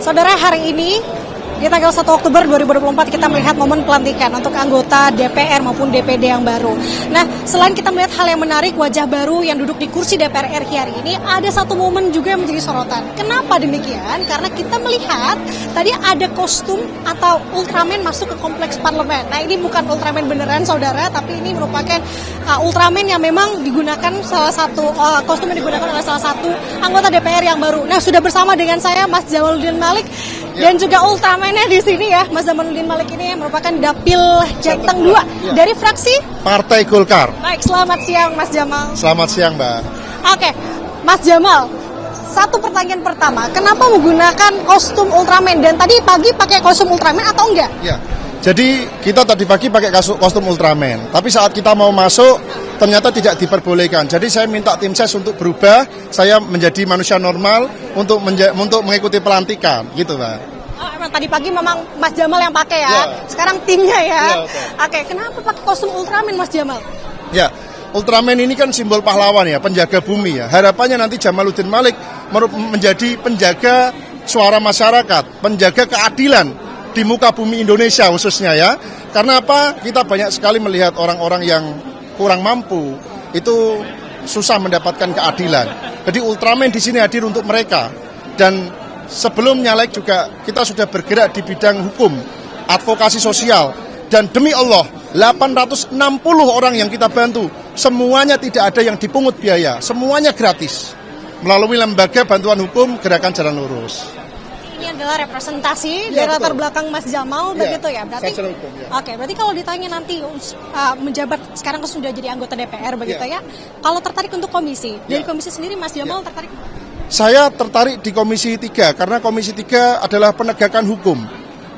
Saudara, hari ini di tanggal 1 Oktober 2024 kita melihat momen pelantikan untuk anggota DPR maupun DPD yang baru. Nah, selain kita melihat hal yang menarik, wajah baru yang duduk di kursi DPR RI hari ini, ada satu momen juga yang menjadi sorotan. Kenapa demikian? Karena kita melihat tadi ada kostum atau Ultraman masuk ke kompleks parlemen. Nah, ini bukan Ultraman beneran, saudara, tapi ini merupakan Ultraman yang memang digunakan salah satu kostum yang digunakan oleh salah satu anggota DPR yang baru. Nah, sudah bersama dengan saya Mas Jamaluddin Malik dan juga Ultraman-nya di sini ya, Mas Jamaluddin Malik ini yang merupakan Dapil Jateng 2 dari fraksi Partai Golkar. Baik, selamat siang Mas Jamal. Selamat siang, Mbak. Oke, Mas Jamal, satu pertanyaan pertama, kenapa menggunakan kostum Ultraman? Dan tadi pagi pakai kostum Ultraman atau enggak? Ya, jadi kita tadi pagi pakai kostum Ultraman, tapi saat kita mau masuk ternyata tidak diperbolehkan. Jadi saya minta tim ses untuk berubah, saya menjadi manusia normal untuk mengikuti pelantikan, gitu, Mbak. Oh, emang tadi pagi memang Mas Jamal yang pakai ya. Sekarang timnya ya. Oke, kenapa pakai kostum Ultraman, Mas Jamal? Ya, Ultraman ini kan simbol pahlawan ya, penjaga bumi ya. Harapannya nanti Jamaluddin Malik menjadi penjaga suara masyarakat, penjaga keadilan di muka bumi Indonesia khususnya ya. Karena apa? Kita banyak sekali melihat orang-orang yang kurang mampu itu susah mendapatkan keadilan. Jadi Ultraman di sini hadir untuk mereka. Dan sebelum nyalek juga kita sudah bergerak di bidang hukum, advokasi sosial, dan demi Allah 860 orang yang kita bantu, semuanya tidak ada yang dipungut biaya, semuanya gratis melalui lembaga bantuan hukum Gerakan Jalan Lurus. Ini adalah representasi dari latar belakang Mas Jamal, begitu ya? Berarti, hukum, ya. Oke, berarti kalau ditanya nanti menjabat, sekarang kan sudah jadi anggota DPR, begitu ya? Kalau tertarik untuk komisi, dari komisi sendiri Mas Jamal tertarik? Saya tertarik di Komisi 3 karena Komisi 3 adalah penegakan hukum,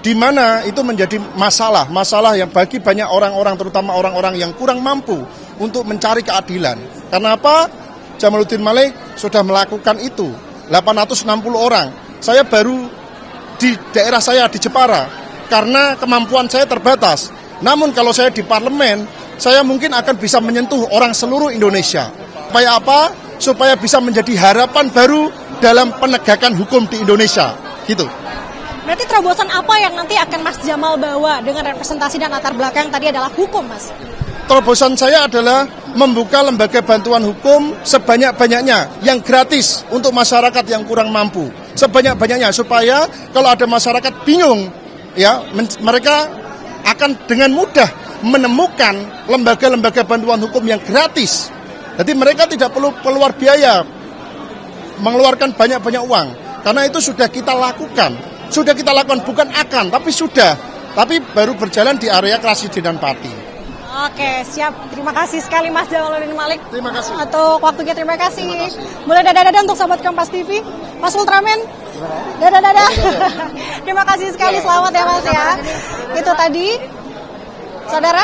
di mana itu menjadi masalah yang bagi banyak orang-orang, terutama orang-orang yang kurang mampu untuk mencari keadilan. Karena apa? Jamaluddin Malik sudah melakukan itu, 860 orang. Saya baru di daerah saya di Jepara, karena kemampuan saya terbatas. Namun kalau saya di parlemen, saya mungkin akan bisa menyentuh orang seluruh Indonesia. Supaya apa? Supaya bisa menjadi harapan baru dalam penegakan hukum di Indonesia, gitu. Berarti terobosan apa yang nanti akan Mas Jamal bawa dengan representasi dan latar belakang tadi adalah hukum, Mas? Terobosan saya adalah membuka lembaga bantuan hukum sebanyak-banyaknya yang gratis untuk masyarakat yang kurang mampu. Sebanyak-banyaknya supaya kalau ada masyarakat bingung, ya mereka akan dengan mudah menemukan lembaga-lembaga bantuan hukum yang gratis. Jadi mereka tidak perlu keluar biaya, mengeluarkan banyak-banyak uang. Karena itu sudah kita lakukan. Sudah kita lakukan, bukan akan, tapi sudah. Tapi baru berjalan di area Krasidenan Pati. Oke, siap. Terima kasih sekali Mas Jamaluddin Malik. Terima kasih. Untuk waktunya, terima kasih. Boleh dadah-dadah untuk sahabat Kompas TV. Mas Ultraman, dadah-dadah. Terima kasih sekali, selamat ya Mas ya. Itu tadi, saudara,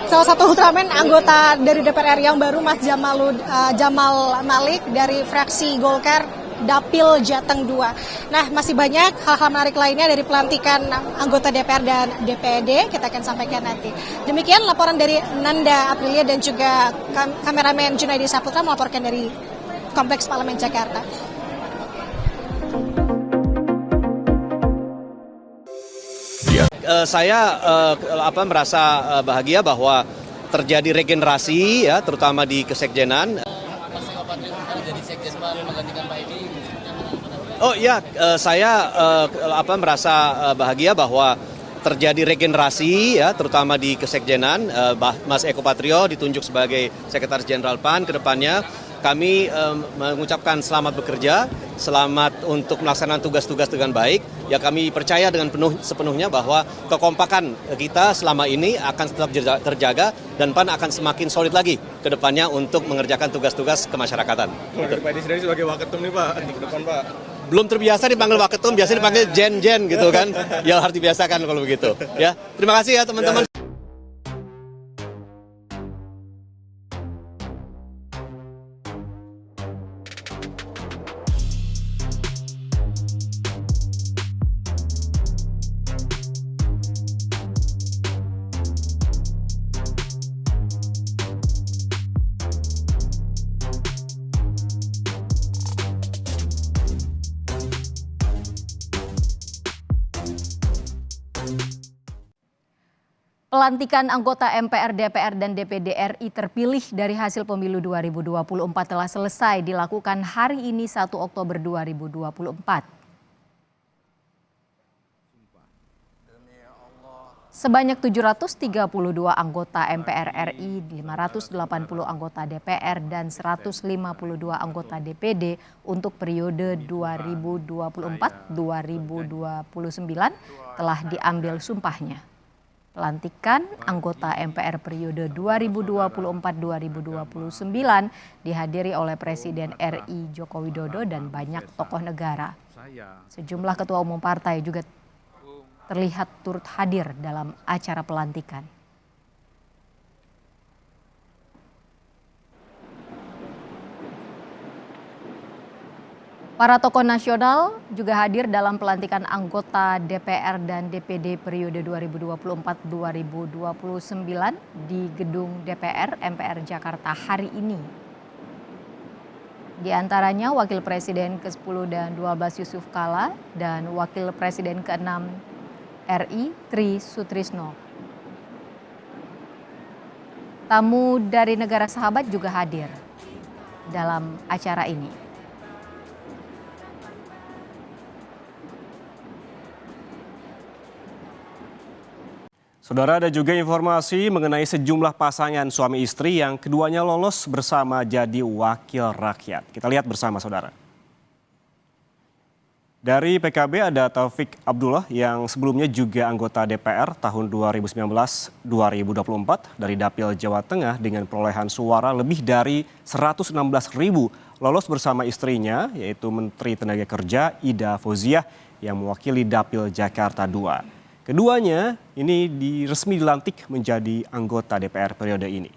salah satu Ultraman anggota dari DPR RI yang baru, Mas Jamal Malik dari fraksi Golkar Dapil Jateng 2. Nah, masih banyak hal-hal menarik lainnya dari pelantikan anggota DPR dan DPD, kita akan sampaikan nanti. Demikian laporan dari Nanda Aprilia dan juga kameramen Junaidi Saputra melaporkan dari Kompleks Parlemen Jakarta. Saya merasa bahagia bahwa terjadi regenerasi ya, terutama di kesekjenan. Oh ya, saya merasa bahagia bahwa terjadi regenerasi ya, terutama di kesekjenan. Mas Eko Patrio ditunjuk sebagai Sekretaris Jenderal PAN ke depannya. Kami mengucapkan selamat bekerja, selamat untuk melaksanakan tugas-tugas dengan baik. Ya, kami percaya dengan sepenuhnya bahwa kekompakan kita selama ini akan tetap terjaga dan PAN akan semakin solid lagi ke depannya untuk mengerjakan tugas-tugas kemasyarakatan. Pak Edi sendiri sebagai waketum nih Pak, di depan Pak. Belum terbiasa dipanggil waketum, biasanya dipanggil Jen gitu kan. Ya harus dibiasakan kalau begitu. Ya, terima kasih ya teman-teman. Pelantikan anggota MPR, DPR, dan DPD RI terpilih dari hasil pemilu 2024 telah selesai dilakukan hari ini 1 Oktober 2024. Sebanyak 732 anggota MPR RI, 580 anggota DPR, dan 152 anggota DPD untuk periode 2024-2029 telah diambil sumpahnya. Pelantikan anggota MPR periode 2024-2029 dihadiri oleh Presiden RI Joko Widodo dan banyak tokoh negara. Sejumlah ketua umum partai juga terlihat turut hadir dalam acara pelantikan. Para tokoh nasional juga hadir dalam pelantikan anggota DPR dan DPD periode 2024-2029 di Gedung DPR MPR Jakarta hari ini. Di antaranya Wakil Presiden ke-10 dan 12 Yusuf Kala dan Wakil Presiden ke-6 RI Tri Sutrisno. Tamu dari negara sahabat juga hadir dalam acara ini. Saudara, ada juga informasi mengenai sejumlah pasangan suami istri yang keduanya lolos bersama jadi wakil rakyat. Kita lihat bersama, saudara. Dari PKB ada Taufik Abdullah yang sebelumnya juga anggota DPR tahun 2019-2024 dari Dapil Jawa Tengah dengan perolehan suara lebih dari 116.000 lolos bersama istrinya yaitu Menteri Tenaga Kerja Ida Fauziah yang mewakili Dapil Jakarta II. Keduanya ini resmi dilantik menjadi anggota DPR periode ini.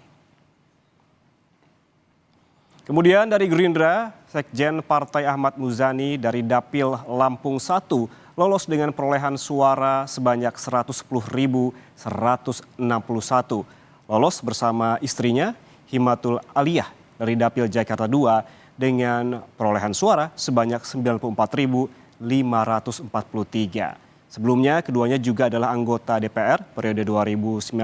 Kemudian dari Gerindra, Sekjen Partai Ahmad Muzani dari Dapil Lampung 1 lolos dengan perolehan suara sebanyak 110.161. Lolos bersama istrinya Himatul Aliyah dari Dapil Jakarta II dengan perolehan suara sebanyak 94.543. Sebelumnya keduanya juga adalah anggota DPR periode 2019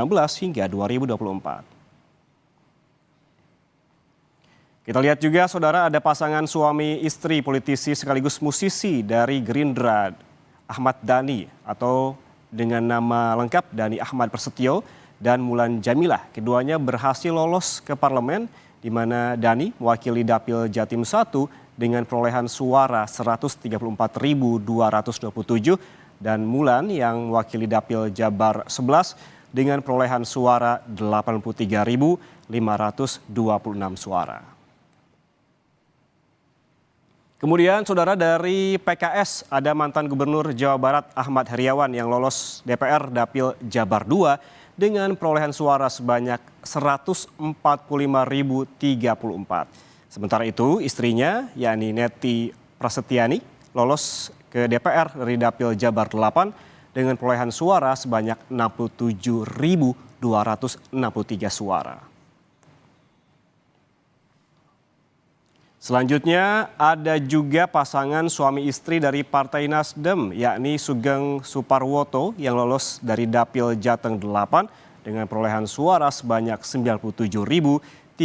hingga 2024. Kita lihat juga, saudara, ada pasangan suami istri politisi sekaligus musisi dari Gerindra, Ahmad Dhani atau dengan nama lengkap Dhani Ahmad Prasetyo dan Mulan Jamilah. Keduanya berhasil lolos ke parlemen di mana Dhani mewakili Dapil Jatim 1 dengan perolehan suara 134.227 dan Mulan yang mewakili Dapil Jabar 11 dengan perolehan suara 83.526 suara. Kemudian saudara, dari PKS ada mantan Gubernur Jawa Barat Ahmad Heriawan yang lolos DPR Dapil Jabar 2 dengan perolehan suara sebanyak 145.034. Sementara itu istrinya yakni Neti Prasetyani lolos ke DPR dari Dapil Jabar 8 dengan perolehan suara sebanyak 67.263 suara. Selanjutnya ada juga pasangan suami istri dari Partai Nasdem yakni Sugeng Suparwoto yang lolos dari Dapil Jateng 8 dengan perolehan suara sebanyak 97.341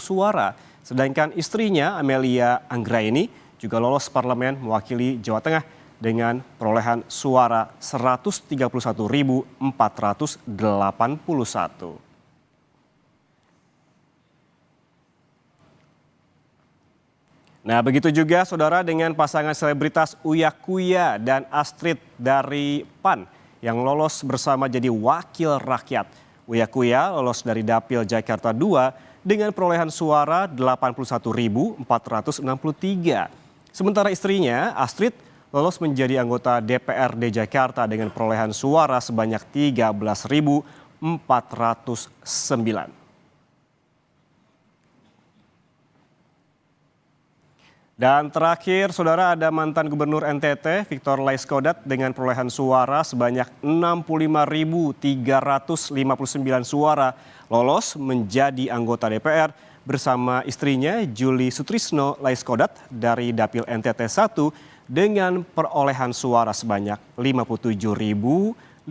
suara. Sedangkan istrinya Amelia Anggraini juga lolos parlemen mewakili Jawa Tengah dengan perolehan suara 131.481. Nah, begitu juga saudara dengan pasangan selebritas Uya Kuya dan Astrid dari PAN yang lolos bersama jadi wakil rakyat. Uya Kuya lolos dari Dapil Jakarta II dengan perolehan suara 81.463. Sementara istrinya Astrid lolos menjadi anggota DPRD Jakarta dengan perolehan suara sebanyak 13.409. Dan terakhir, saudara, ada mantan Gubernur NTT Victor Laiskodat dengan perolehan suara sebanyak 65.359 suara lolos menjadi anggota DPR bersama istrinya Julie Sutrisno Laiskodat dari Dapil NTT 1 dengan perolehan suara sebanyak 57.514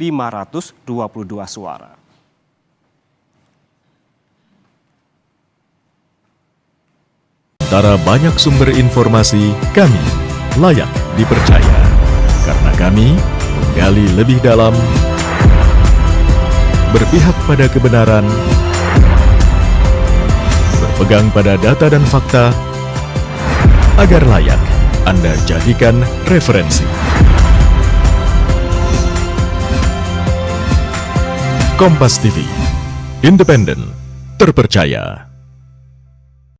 suara. Antara banyak sumber informasi, kami layak dipercaya. Karena kami menggali lebih dalam, berpihak pada kebenaran, berpegang pada data dan fakta, agar layak Anda jadikan referensi. Kompas TV, independen, terpercaya.